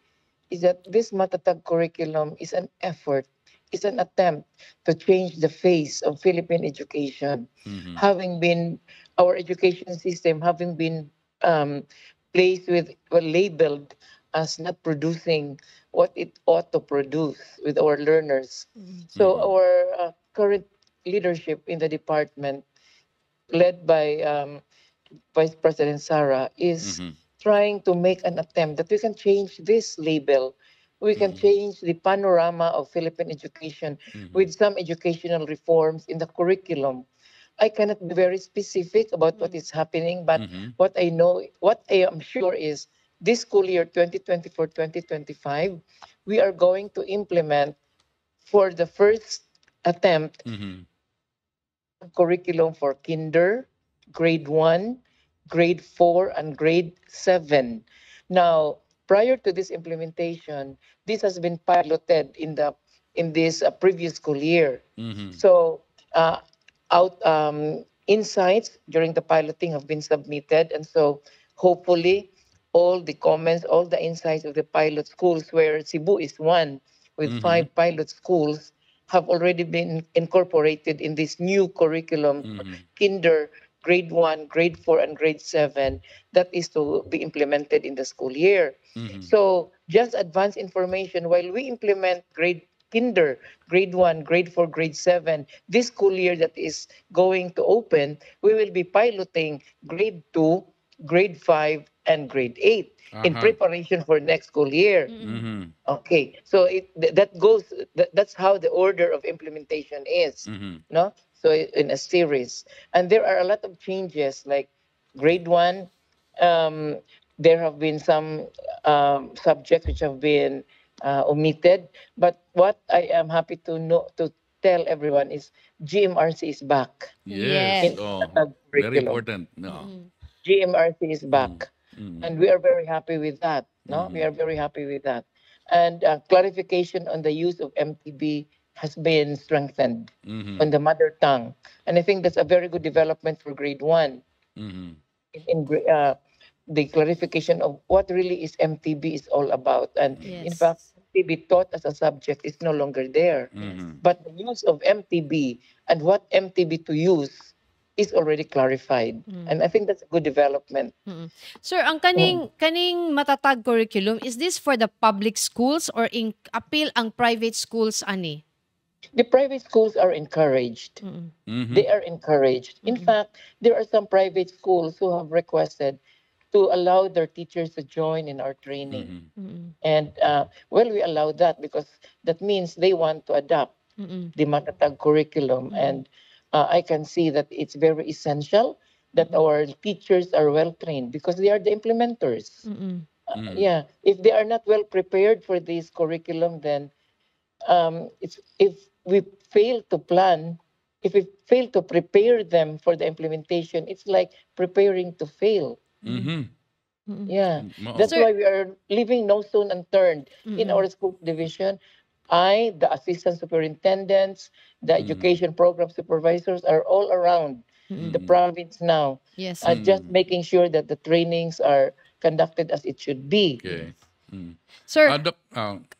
is that this Matatag curriculum is an effort, is an attempt to change the face of Philippine education. Having been our education system having been placed with labeled as not producing what it ought to produce with our learners. So our current leadership in the department, led by Vice President Sara, is trying to make an attempt that we can change this label. We can change the panorama of Philippine education with some educational reforms in the curriculum. I cannot be very specific about what is happening, but what I am sure is this school year 2024-2025, we are going to implement for the first attempt curriculum for kinder, grade 1, grade 4, and grade 7. Now, prior to this implementation, this has been piloted in this previous school year. So, insights during the piloting have been submitted, and so hopefully all the comments, all the insights of the pilot schools, where Cebu is one with 5 pilot schools, have already been incorporated in this new curriculum, kinder grade 1, grade 4, and grade 7 that is to be implemented in the school year. So just advance information while we implement grade 1, grade 4, grade 7, this school year that is going to open, we will be piloting grade 2, grade 5, and grade 8 in preparation for next school year. Okay, so that's how the order of implementation is, no? So in a series, and there are a lot of changes like grade 1. There have been some subjects which have been omitted, but what I am happy to tell everyone is GMRC is back Yes. in Yes. Oh, very curriculum. important. No. GMRC is back, and we are very happy with that. No, we are very happy with that. And clarification on the use of MTB has been strengthened on the mother tongue, and I think that's a very good development for grade 1. In the clarification of what really is MTB is all about, and in fact, Yes. MTB taught as a subject is no longer there. But the use of MTB and what MTB to use is already clarified, and I think that's a good development. Sir, ang kaning matatag curriculum, is this for the public schools or in appeal ang private schools ani? The private schools are encouraged. They are encouraged. In fact, there are some private schools who have requested to allow their teachers to join in our training. And well, we allow that because that means they want to adapt the Matatag curriculum. And I can see that it's very essential that our teachers are well trained because they are the implementers. Yeah, if they are not well prepared for this curriculum, then if we fail to plan, if we fail to prepare them for the implementation, it's like preparing to fail. Yeah, that's Sir- why we are leaving no stone unturned in our school division. The assistant superintendents, the education program supervisors are all around the province now, Yes. just making sure that the trainings are conducted as it should be. Okay. Sir, Doc,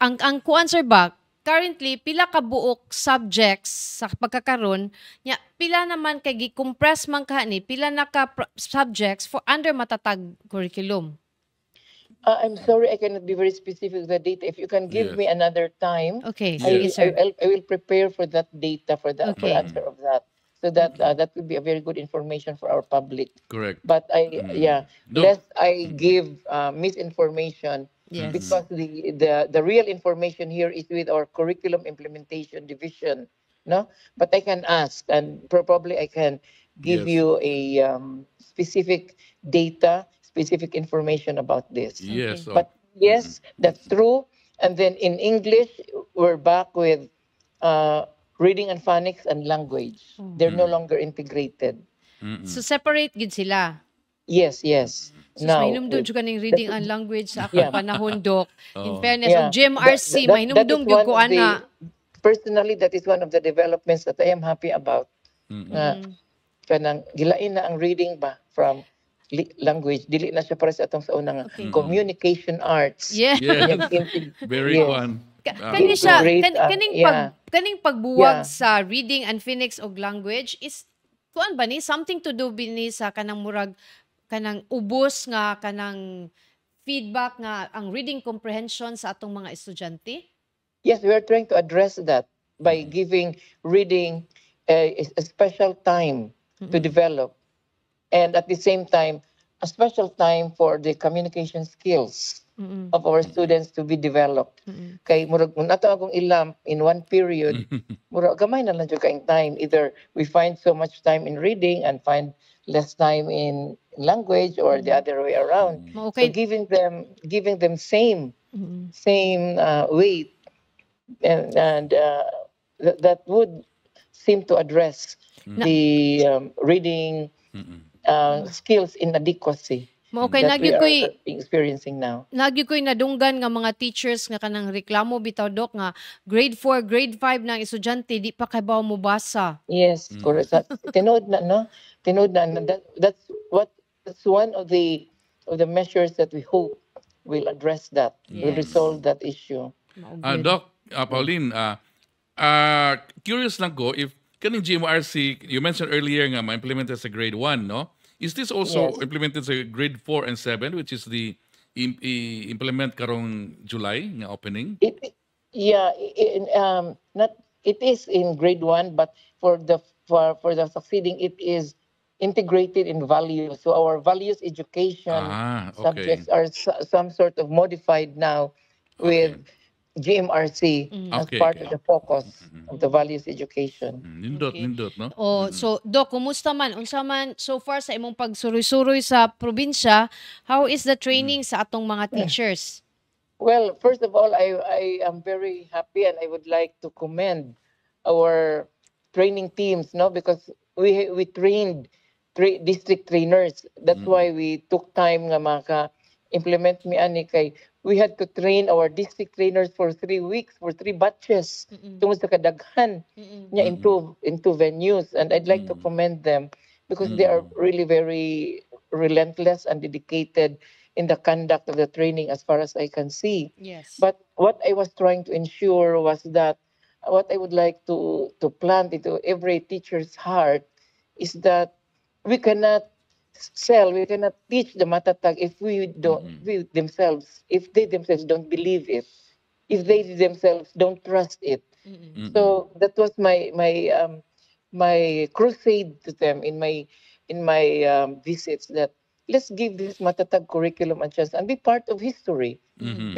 ang kuan sir ba, currently pila ka buok subjects sa pagkakaron nya pila naman kay gi-compress man ni pila na ka subjects for under matatag curriculum? I'm sorry, I cannot be very specific with the data. If you can give Yes. me another time, Okay, Yes. sige sir. I will prepare for that data for the for Okay. answer of that, so that that will be a very good information for our public. correct. But No. lest I give misinformation, Yes. because the real information here is with our curriculum implementation division, no? But I can ask, and probably I can give Yes. you a specific data, specific information about this. Yes. But yes, that's true. And then in English, we're back with reading and phonics and language. They're no longer integrated. So separate gid sila. Yes. So Now, mahinumdum with- jud kaning reading and language sa akong Yeah. panahon, Dok. In Oh. fairness, og GMRC mahinumdum is gyud one ko of the- ana. Personally, that is one of the developments that I am happy about. Kanang gilain na ang reading ba from language, dili na siya para sa atong sa unang Okay. communication arts. Yeah. Yes. Yung- Very Yes. fun. Kani siya Great, kaning pagbuwag Yeah. sa reading and phonics og language is kuan ba ni something to do bini sa kanang murag kanang ubos nga kanang feedback nga ang reading comprehension sa atong mga estudyante? Yes, we are trying to address that by giving reading a special time to develop, and at the same time, a special time for the communication skills of our students to be developed. Kay murag kung nato akong ilam in one period, murag gamay na lang jud kaing time. Either we find so much time in reading and find less time in language, or the other way around. Okay. So giving them same weight, and that would seem to address the reading skills inadequacy Mao kay that we nagyud are koy experiencing now. Nagyud ko'y nadunggan nga mga teachers nga kanang reklamo bitaw, Dok, nga grade 4, grade 5 na ang estudyante di pa kay baw mo basa. Yes, correct. Tinood na, no? Tinood na. That's one of the measures that we hope will address that, will Yes. resolve that issue. Mao gyud. Doc, Pauline, curious lang ko if kaning GMRC, you mentioned earlier nga ma-implemented sa grade 1, no? Is this also Yes. implemented sa grade 4 and 7, which is the implement karong July nga opening? Yeah, not it is in grade 1, but for the succeeding, it is integrated in values. So our values education Okay. subjects are some sort of modified now Okay. with GMRC as Okay, part okay. of the focus of the values education. Nindot, Okay. nindot, no? So Doc, kumusta man? Unsa man so far sa imong pagsuroy-suroy sa probinsya, how is the training sa atong mga teachers? Well, first of all, I am very happy and I would like to commend our training teams, no, because we trained district trainers. That's why we took time nga maka-implement mi ani kay we had to train our district trainers for 3 weeks, for 3 batches, tungod sa kadaghan niya into venues. And I'd like to commend them because they are really very relentless and dedicated in the conduct of the training as far as I can see. Yes. But what I was trying to ensure was that what I would like to plant into every teacher's heart is that we cannot we cannot teach the matatag if if they themselves don't believe it, if they themselves don't trust it. So that was my crusade to them in my visits, that let's give this matatag curriculum a chance and be part of history,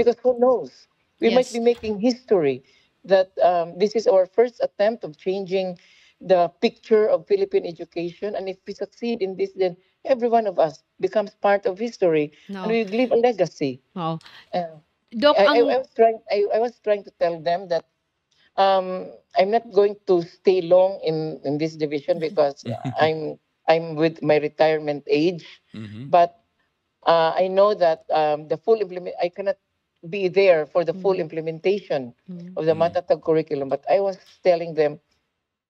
because who knows, we might Yes. be making history, that this is our first attempt of changing the picture of Philippine education, and if we succeed in this, then every one of us becomes part of history and No. we leave a legacy. Oh. Uh, Doc, I ang was trying to tell them that I'm not going to stay long in this division because I'm with my retirement age, but I know that I cannot be there for the full implementation of the Matatag curriculum. But I was telling them,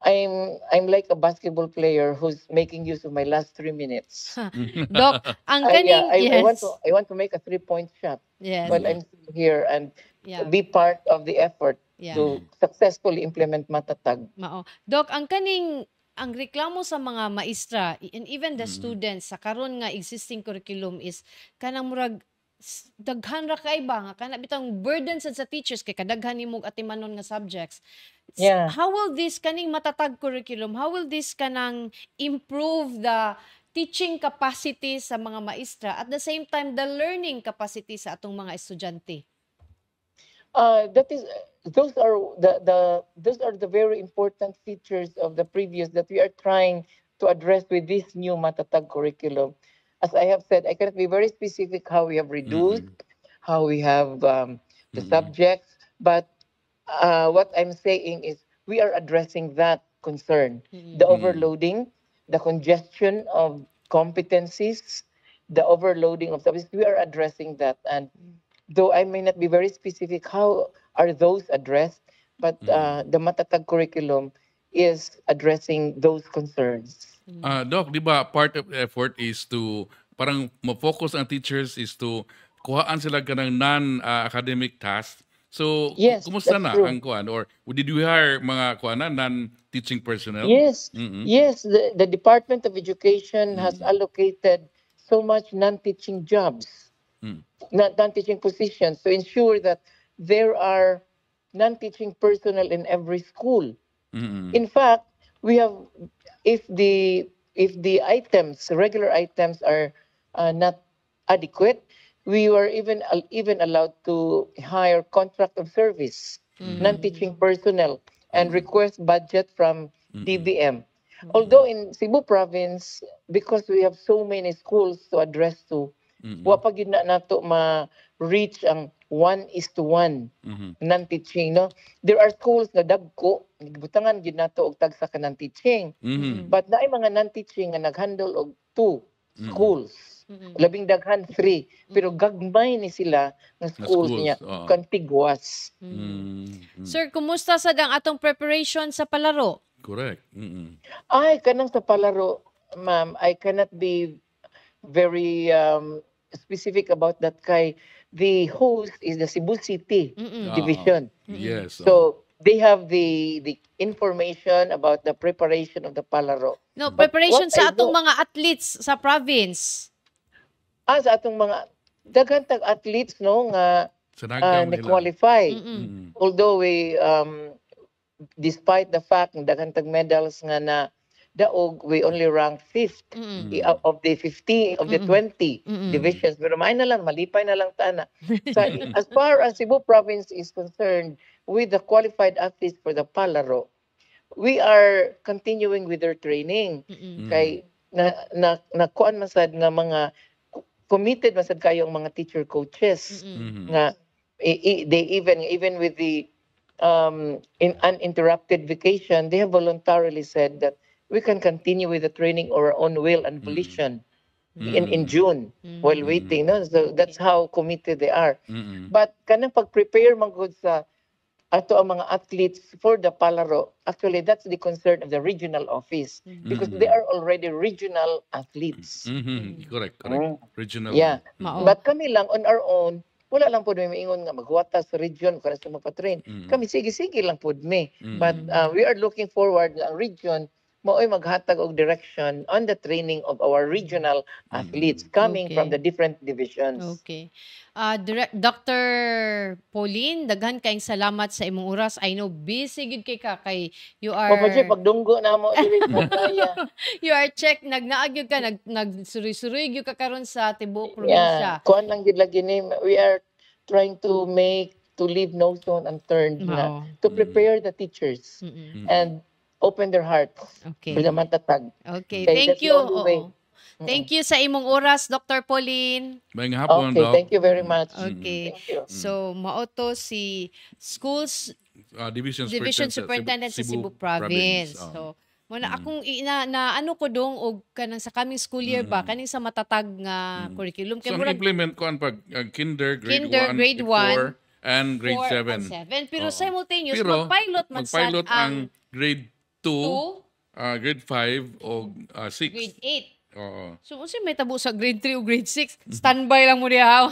I'm like a basketball player who's making use of my last 3 minutes. Doc, ang kaning yes. I want to make a 3-point shot Yes. while I'm still here and Yeah. be part of the effort Yeah. to successfully implement Matatag. Mao. Doc, ang reklamo sa mga maestra and even the students sa karon nga existing curriculum is kanang murag daghan ra kay ba nga kana bitang burden sad sa teachers kay kadaghan nimog atimanon nga subjects. Yeah. How will this kaning matatag curriculum, how will this kanang improve the teaching capacity sa mga maestra at the same time the learning capacity sa atong mga estudyante? Those are the very important features of the previous that we are trying to address with this new Matatag curriculum. As I have said, I cannot be very specific how we have reduced, how we have the subjects, but what I'm saying is we are addressing that concern, the overloading, the congestion of competencies, the overloading of subjects. We are addressing that, and though I may not be very specific how are those addressed, but the Matatag curriculum is addressing those concerns. Doc, di ba part of the effort is to parang ma-focus ang teachers is to kuhaan sila kanang non-academic tasks. So, Yes, kumusta that's na true. ang kuan? Or did you hire mga kuanan non-teaching personnel? Yes, yes, the Department of Education has allocated so much non-teaching jobs, non-teaching positions to ensure that there are non-teaching personnel in every school. In fact, we have if the regular items are not adequate, we were even allowed to hire contract of service, non-teaching personnel, and request budget from DBM. Although in Cebu province, because we have so many schools to address to, wa pa gyud na nato ma-reach ang 1:1 non-teaching, no? There are schools na dagko, gibutangan gyud nato og tagsa ka non-teaching. But naay mga non-teaching nga naghandle og 2 schools. Labing daghan 3, pero gagmay ni sila nga schools schools, niya, oo. contiguous. Sir, kumusta sad ang atong preparation sa palaro? Correct. Ay, kanang sa palaro, ma'am, I cannot be very specific about that kay the host is the Cebu City division. Yes. So they have the information about the preparation of the palaro. No, But preparation what sa I atong know, mga athletes sa province. sa atong mga daghan tag athletes no nga Sa nagkam nila. na-qualify. Mm-mm. Although we despite the fact nga daghan tag medals nga na daog, we only rank 5th Mm-mm. out of the 50 of the Mm-mm. 20 Mm-mm. divisions. Pero may na lang, malipay na lang tana. So, as far as Cebu province is concerned, with the qualified athletes for the Palaro, we are continuing with their training. Mm-mm. Kay kuan masad nga mga committed masad kayo ang mga teacher coaches Mm-mm. nga they even with the in uninterrupted vacation, they have voluntarily said that we can continue with the training or our own will and volition in June while waiting. No? So that's how committed they are. But kanang pag-prepare man gud sa ato ang mga athletes for the Palaro, actually that's the concern of the regional office because they are already regional athletes. Correct. Regional. Yeah. Mao. But kami lang on our own, wala lang po may maingon nga magwata sa region para sa mapatrain. Kami sige-sige lang po mi. But we are looking forward nga ang region mao'y maghatag og direction on the training of our regional athletes coming from the different divisions. Okay. Dr. Pauline, daghan kaayong salamat sa imong oras. I know busy gid kay ka kay you are Pagdunggo na mo diri sa kaya. you are check nagnaag gyud ka nagsuroy-suroy gyud ka karon sa tibuok probinsya. Yeah. Kuan lang gid lagi ni we are trying to leave no stone unturned na, to prepare the teachers and open their hearts. Okay. Sila matatag. Okay, Okay, thank that's the you. only way. Thank you sa imong oras, Dr. Pauline. Mayang hapon, Okay, Doc. thank you very much. Okay. Thank you. So, mao to si schools Division Superintendent sa Cebu Province. So, muna akong na ano ko dong og kanang sa coming school year ba kaning sa matatag nga curriculum So, kay ang murag implement ko ang pag kinder, grade Kinder, 1, grade 4, and grade 4 7. and 7 pero Oo. simultaneous Pero, mag-pilot man sad mag-pilot ang grade 2, 2, grade 5, o 6. grade 8. Oo. So, unsa may tabo sa grade 3 o grade 6? Standby lang mo diha.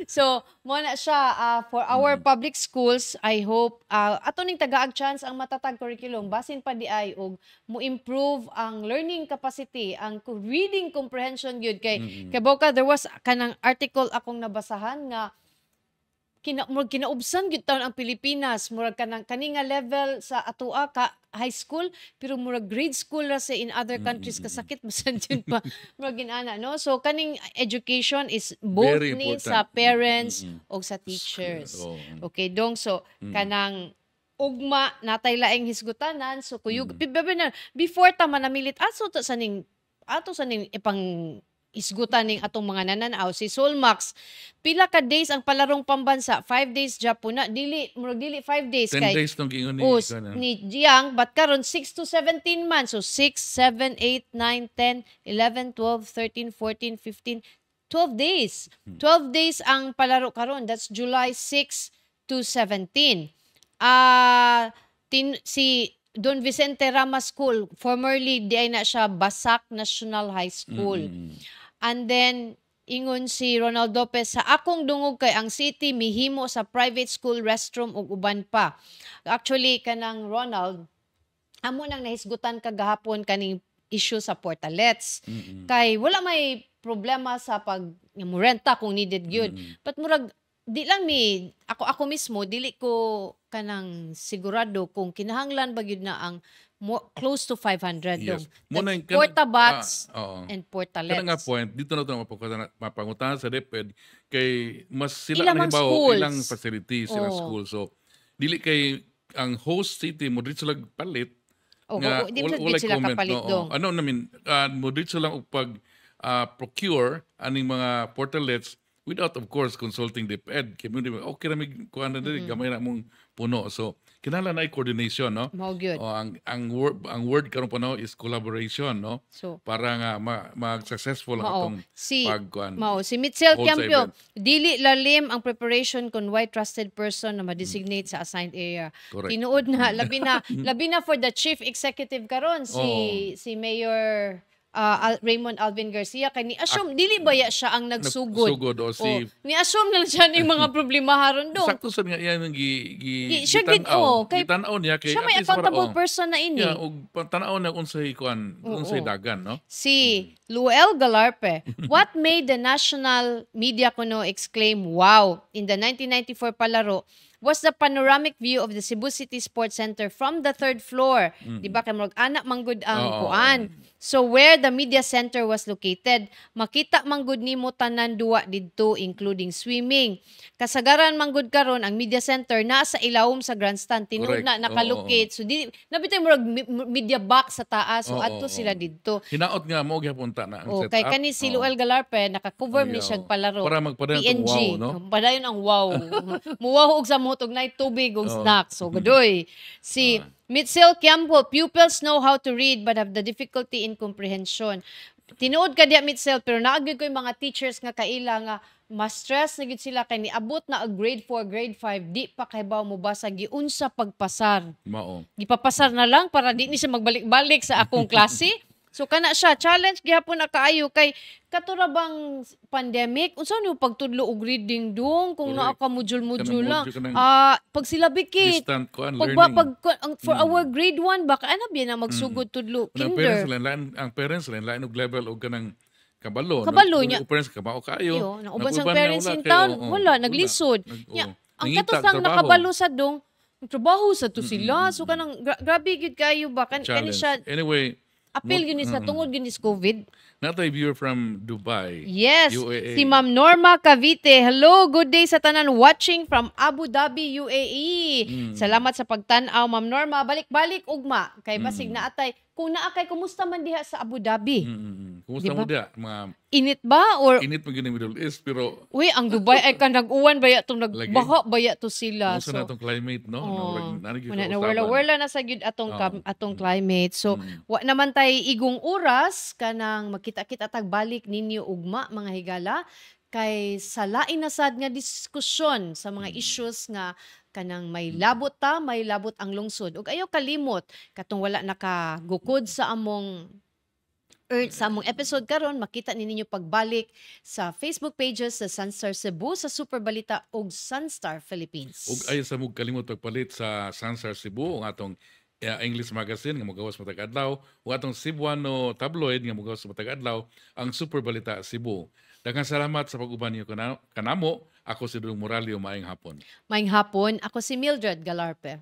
So, mo na siya for our public schools, I hope ato ning tagaag chance ang matatag curriculum basin pa di ay og mo improve ang learning capacity, ang reading comprehension gyud kay Boka there was kanang article akong nabasahan nga kinaubsan gyud taon ang Pilipinas murag kanang kani nga level sa atoa ka high school pero murag grade school ra sa in other countries kasakit masan yun pa murag ginana no so kaning education is both Very ni important. sa parents o sa teachers. Oo. Okay dong so kanang ugma natay laing hisgutanan so kuyog before ta man namilit ato sa ning ipang isgutan ning atong mga nananaw si Solmax pila ka days ang palarong pambansa 5 days Japon na dili 5 days 10 kay days nung giingon ni oh, ikaw na. ni Jiang but karon 6 to 17 months so 6 7 8 9 10 11 12 13 14 15 12 days 12 days ang palaro karon that's July 6 to 17 si Don Vicente Rama School, formerly di ay na siya Basak National High School. And then, ingon si Ronald Lopez, sa akong dungog kay ang city mihimo sa private school restroom ug uban pa. Actually, kanang Ronald, amo nang nahisgutan kagahapon kaning issue sa portalets. Kay wala may problema sa pag-renta kung needed yun. But murag, di lang ako mismo dili ko kanang sigurado kung kinahanglan ba gyud na ang close to 500 dong. Muna yung Portabats oo. and portalets. Kana nga point, dito na ito mapangutan sa DepEd kay mas sila Ilang ang halimbawa, schools. ilang facilities, ilang school. So, dili kay ang host city mo dito lang palit. Di ba sila kapalit dong? Ano namin, mo dito lang pag procure aning mga portalets without of course consulting DepEd. Kaya okay na may kuha na dili, gamay na mong puno. So, kinahanglan na coordination, no? Mao gyud. Ang word karon pa no is collaboration, no? So, Para nga mag-successful ang atong pagkuan. Si Mitchell hold sa Campio, event. dili lalim ang preparation kung why trusted person na ma-designate sa assigned area. Correct. Tinuod na labi na for the chief executive karon si Mayor Raymond Alvin Garcia kay ni assume dili ba ya siya ang nagsugod. Nagsugod o si Ni assume na lang siya ning mga problema haron dong. sakto sad nga iya nang Siya gid kay gitanaw niya kay siya may at least para, accountable person na ini. Yeah, og tanaw na unsay kuan, unsay dagan, no? Si Luel Galarpe, what made the national media kuno exclaim, wow, in the 1994 palaro was the panoramic view of the Cebu City Sports Center from the third floor. Di ba kay murag anak manggod ang kuan. So where the media center was located, makita manggod nimo tanan duwa didto including swimming. Kasagaran manggod karon ang media center naa sa ilawom sa grandstand tinud na nakalocate. So di nabitay murag media box sa taas so adto sila didto. Hinaot nga mo gyapon ta na ang setup. Kay kani si Luel Galarpe naka-cover ni siya palaro. Para magpadayon PNG. wow, no? Padayon ang wow. Muwaw og sa mutog na tubig og snacks. So gadoy. Si Mitzel Kiampo, pupils know how to read but have the difficulty in comprehension. Tinuod ka diya Mitzel pero naagid ko yung mga teachers nga kaila nga ma-stress na gid sila kay niabot na og grade 4, grade 5 di pa kay baw mo basa giunsa pagpasar. Mao. Gipapasar na lang para di ni siya magbalik-balik sa akong klase. So kana siya challenge gihapon na kaayo kay katura bang pandemic unsa no pagtudlo og reading dong kung naa ka module lang pag sila bikit Distant kuan pag learning. for our grade 1 baka ana biya na magsugod tudlo kinder Ang parents lain og level og kanang kabalo. Kabalo niya. Ang parents kabao kayo. Nang uban sang parents in town wala naglisod. Ang katos lang nakabalo sa dong trabaho sa to sila so kanang grabe gid kayo ba kani siya Anyway, appeal yun sa tungod yun is COVID. natay viewer from Dubai. Yes, UAE. si Ma'am Norma Cavite. Hello, good day sa tanan watching from Abu Dhabi, UAE. Salamat sa pagtan-aw, Ma'am Norma. Balik-balik ugma kay basig na atay. Kung naakay kumusta man diha sa Abu Dhabi? Kumusta Diba? mo diha? Mga Init ba or init mo gini Middle East pero uy, ang Dubai ay kan nag-uwan baya tong Lagi. nagbaha baya to sila. kumusta na itong climate, no? Wala na sa gyud atong climate. So wa naman tay igong oras kanang makita-kita tag balik ninyo ugma mga higala kay sa lain na sad nga diskusyon sa mga issues nga kanang may labot ang lungsod ug ayaw kalimot katong wala nakagukod sa among sa among episode karon makita ninyo pagbalik sa Facebook pages sa Sunstar Cebu, sa Super Balita ug Sunstar Philippines. Ug ay sa mong kalimot pagpalit sa Sunstar Cebu ang atong English magazine nga mogawas matag adlaw ug atong Cebuano tabloid nga mogawas matag adlaw ang Super Balita Cebu. Daghang salamat sa pag-uban niyo kanamo. Ako si Dudong Moralio, maayong hapon. Maayong hapon, ako si Mildred Galarpe.